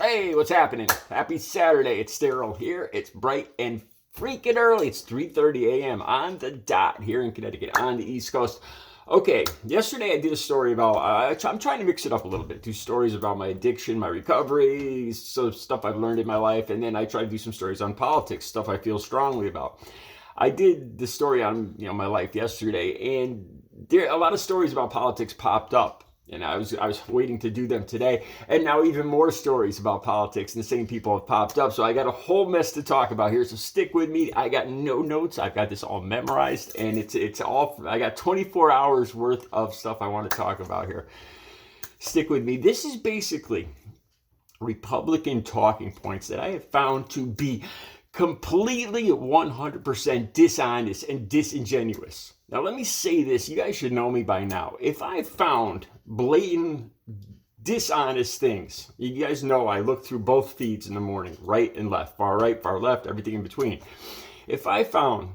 Hey, what's happening? Happy Saturday. It's Daryl here. It's bright and freaking early. It's 3:30 a.m. on the dot here in Connecticut on the East Coast. Okay, yesterday I did a story about, I'm trying to mix it up a little bit. Do stories about my addiction, my recovery, so stuff I've learned in my life, and then I try to do some stories on politics, stuff I feel strongly about. I did the story on my life yesterday, and a lot of stories about politics popped up. And I was waiting to do them today, and now even more stories about politics and the same people have popped up. So I got a whole mess to talk about here. So stick with me. I got no notes. I've got this all memorized, and it's all. I got 24 hours worth of stuff I want to talk about here. Stick with me. This is basically Republican talking points that I have found to be completely 100% dishonest and disingenuous. Now, let me say this. You guys should know me by now. If I found blatant dishonest things, you guys know I look through both feeds in the morning, right and left, far right, far left, everything in between. If I found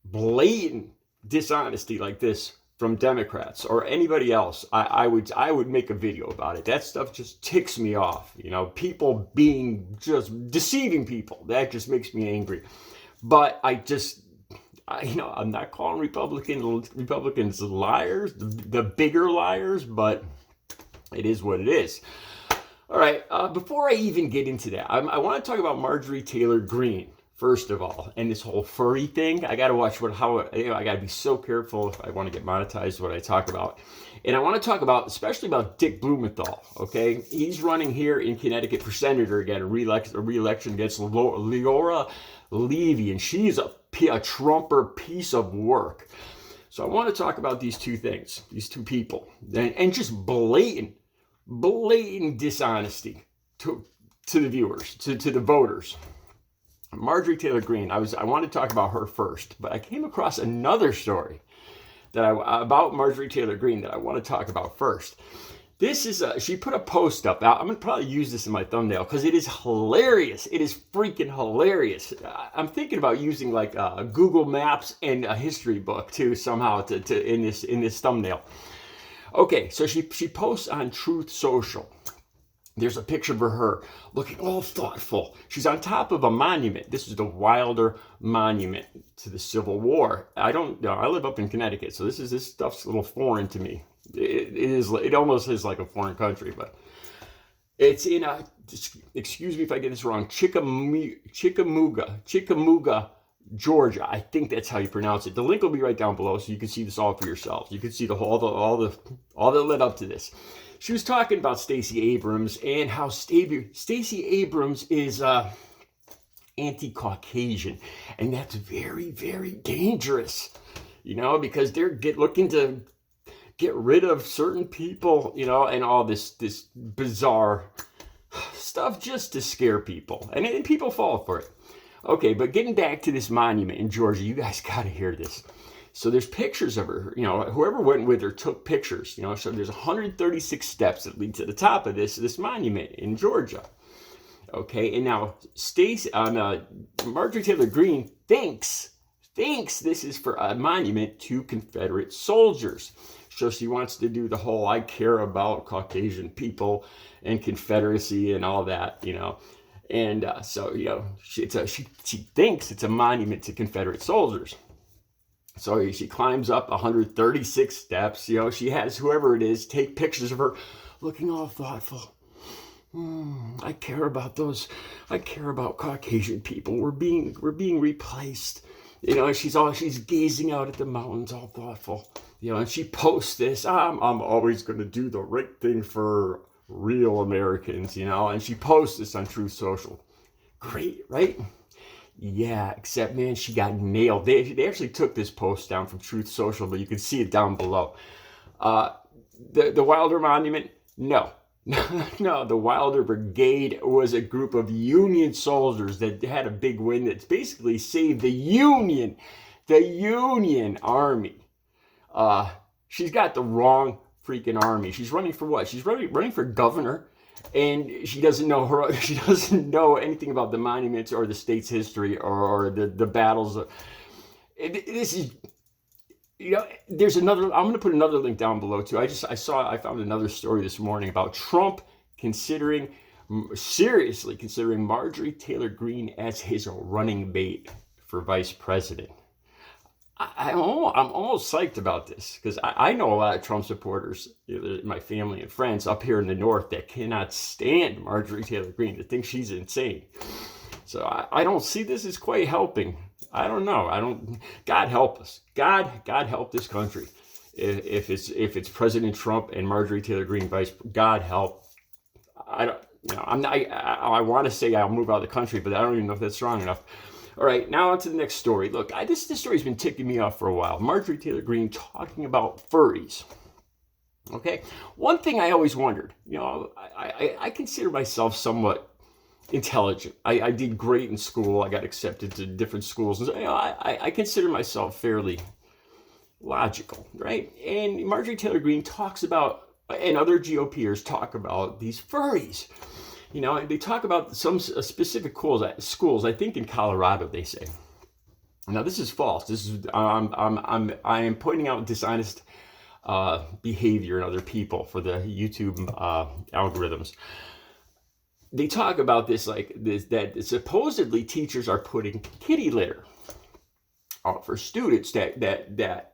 blatant dishonesty like this from Democrats or anybody else, I would make a video about it. That stuff just ticks me off. People being just deceiving people. That just makes me angry. But I'm not calling Republicans liars, the bigger liars, but it is what it is. All right, before I even get into that, I want to talk about Marjorie Taylor Greene. First of all, and this whole furry thing, I got to watch I got to be so careful if I want to get monetized what I talk about. And I want to talk about, especially about Dick Blumenthal, okay? He's running here in Connecticut for senator again, a re-election against Leora Levy, and she's a Trumper piece of work. So I want to talk about these two things, these two people, and just blatant dishonesty to the viewers, to the voters. Marjorie Taylor Greene, I want to talk about her first, but I came across another story about Marjorie Taylor Greene that I want to talk about first. This is she put a post up. I'm going to probably use this in my thumbnail because it is hilarious. It is freaking hilarious. I'm thinking about using like Google Maps and a history book too somehow to in this thumbnail. Okay, so she posts on Truth Social. There's a picture of her looking all thoughtful. She's on top of a monument. This is the Wilder Monument to the Civil War. I live up in Connecticut, so this stuff's a little foreign to me. It almost is like a foreign country, but it's in excuse me if I get this wrong, Chickamauga, Georgia. I think that's how you pronounce it. The link will be right down below, so you can see this all for yourselves. You can see all that led up to this. She was talking about Stacey Abrams and how Stacey Abrams is anti-Caucasian, and that's very, very dangerous. Because they're looking to get rid of certain people, and all this bizarre stuff just to scare people, and people fall for it. Okay, but getting back to this monument in Georgia, you guys got to hear this. So there's pictures of her, whoever went with her took pictures, so there's 136 steps that lead to the top of this monument in Georgia. Okay, and now Marjorie Taylor Greene thinks this is for a monument to Confederate soldiers. So she wants to do the whole I care about Caucasian people and Confederacy and all that, And she thinks it's a monument to Confederate soldiers. So she climbs up 136 steps. She has whoever it is take pictures of her looking all thoughtful. I care about those. I care about Caucasian people. We're being replaced. She's gazing out at the mountains, all thoughtful. And she posts this. I'm always going to do the right thing for real Americans. And she posts this on Truth Social. Great, right? Yeah, except, man, she got nailed. They actually took this post down from Truth Social, but you can see it down below. The Wilder Monument, no. No, the Wilder Brigade was a group of Union soldiers that had a big win that basically saved the Union Army. She's got the wrong freaking army. She's running for what? She's running for governor. And she doesn't know anything about the monuments or the state's history or the battles. This is, there's another. I'm going to put another link down below too. I found another story this morning about Trump considering seriously considering Marjorie Taylor Greene as his running mate for vice president. I'm almost psyched about this because I know a lot of Trump supporters, my family and friends up here in the north, that cannot stand Marjorie Taylor Greene, that think she's insane. So I don't see this as quite helping. I don't know. God help us. God help this country. If it's President Trump and Marjorie Taylor Greene vice, God help. I don't. I want to say I'll move out of the country, but I don't even know if that's strong enough. All right, now on to the next story. Look, this story's been ticking me off for a while. Marjorie Taylor Greene talking about furries. Okay, one thing I always wondered, I consider myself somewhat intelligent. I did great in school. I got accepted to different schools. And I consider myself fairly logical, right? And Marjorie Taylor Greene talks about, and other GOPers talk about these furries. And they talk about some specific schools. I think in Colorado, they say. Now this is false. This is I am pointing out dishonest behavior in other people for the YouTube algorithms. They talk about this that supposedly teachers are putting kitty litter out for students that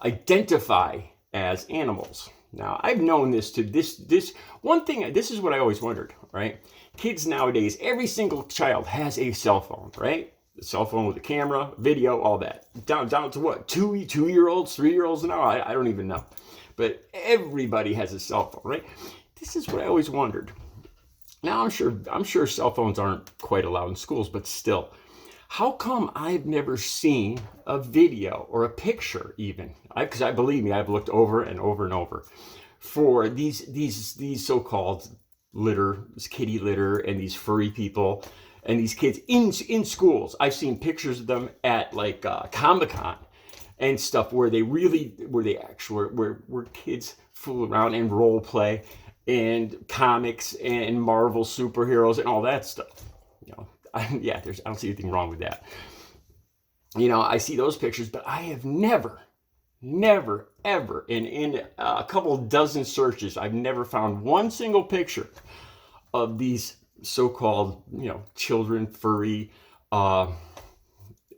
identify as animals. Now, I've known this one thing, this is what I always wondered, right? Kids nowadays, every single child has a cell phone, right? The cell phone with a camera, video, all that. Down to what? 2-year-olds, 3-year-olds now? I don't even know. But everybody has a cell phone, right? This is what I always wondered. Now, I'm sure cell phones aren't quite allowed in schools, but still. How come I've never seen a video or a picture even? Because believe me, I've looked over and over and over for these so-called litter, this kitty litter, and these furry people and these kids in schools. I've seen pictures of them at Comic-Con and stuff where kids fool around and role play and comics and Marvel superheroes and all that stuff. I don't see anything wrong with that. I see those pictures, but I have never, ever, in a couple dozen searches, I've never found one single picture of these so-called, children furry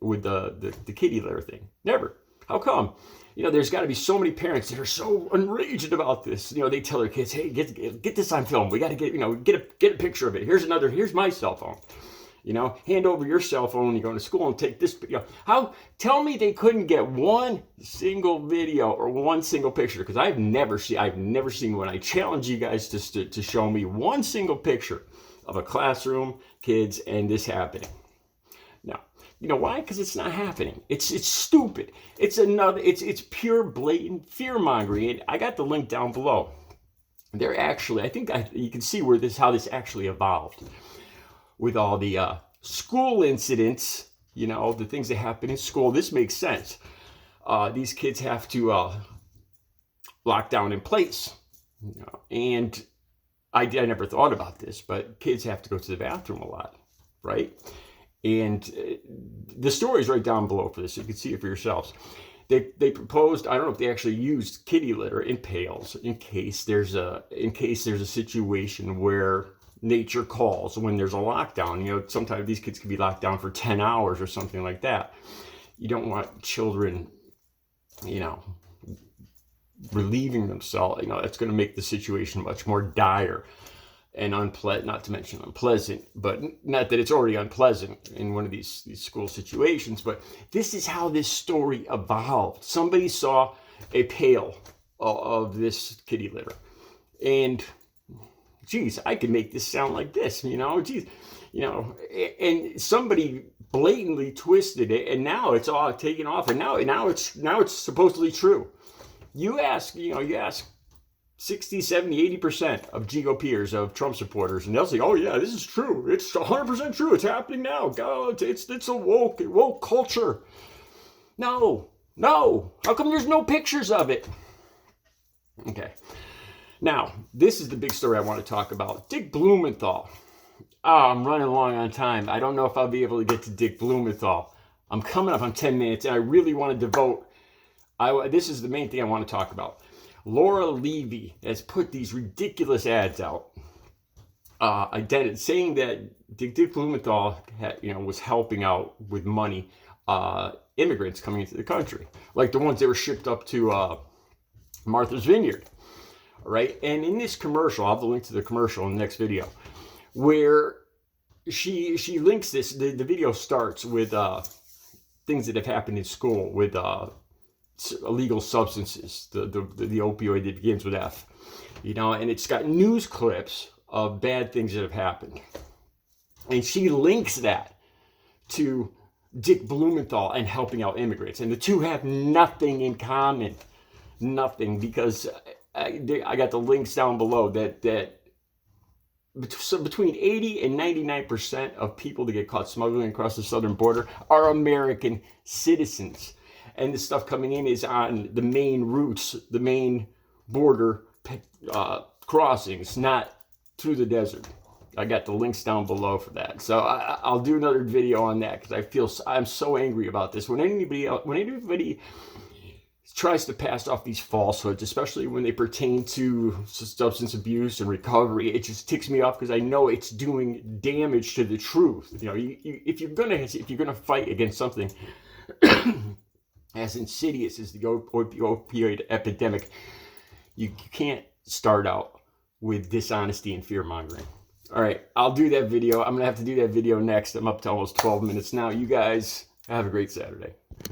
with the kitty litter thing. Never. How come? There's got to be so many parents that are so enraged about this. They tell their kids, "Hey, get this on film. We got to get a picture of it. Here's my cell phone." Hand over your cell phone when you go to school and take this. Tell me they couldn't get one single video or one single picture, because I've never seen one. I challenge you guys to show me one single picture of a classroom, kids, and this happening. Now, why? Because it's not happening. It's stupid. It's pure blatant fear mongering. And I got the link down below. They're actually, you can see how this actually evolved. With all the school incidents, the things that happen in school, this makes sense. These kids have to lock down in place. And I never thought about this, but kids have to go to the bathroom a lot, right? And the story's right down below for this, so you can see it for yourselves. They proposed, I don't know if they actually used kitty litter in pails in case there's a situation where nature calls, when there's a lockdown. Sometimes these kids can be locked down for 10 hours or something like that. You don't want children, relieving themselves. That's going to make the situation much more dire and unpleasant, not to mention unpleasant, but not that it's already unpleasant in one of these school situations. But this is how this story evolved. Somebody saw a pail of this kitty litter, and geez, I could make this sound like this, and somebody blatantly twisted it, and now it's all taken off, and now it's supposedly true. You ask 60, 70, 80% of GOPers, of Trump supporters, and they'll say, "Oh yeah, this is true. It's 100% true. It's happening now. God, it's a woke culture." No. How come there's no pictures of it? Okay. Now, this is the big story I want to talk about. Dick Blumenthal. I'm running long on time. I don't know if I'll be able to get to Dick Blumenthal. I'm coming up on 10 minutes, and I really want to devote. This is the main thing I want to talk about. Laura Levy has put these ridiculous ads out identity, saying that Dick Blumenthal had, was helping out with money immigrants coming into the country, like the ones that were shipped up to Martha's Vineyard, right? And in this commercial, I'll have the link to the commercial in the next video, where she links this. The video starts with things that have happened in school with illegal substances, the opioid that begins with F, and it's got news clips of bad things that have happened. And she links that to Dick Blumenthal and helping out immigrants. And the two have nothing in common. Nothing, because I got the links down below that so between 80 and 99% of people that get caught smuggling across the southern border are American citizens. And the stuff coming in is on the main routes, the main border crossings, not through the desert. I got the links down below for that. So I'll do another video on that, because I'm so angry about this. When anybody tries to pass off these falsehoods, especially when they pertain to substance abuse and recovery, it just ticks me off, because I know it's doing damage to the truth. If you're gonna fight against something as insidious as the opioid epidemic, you can't start out with dishonesty and fear mongering. All right, I'll do that video. I'm gonna have to do that video next. I'm up to almost 12 minutes now. You guys have a great Saturday.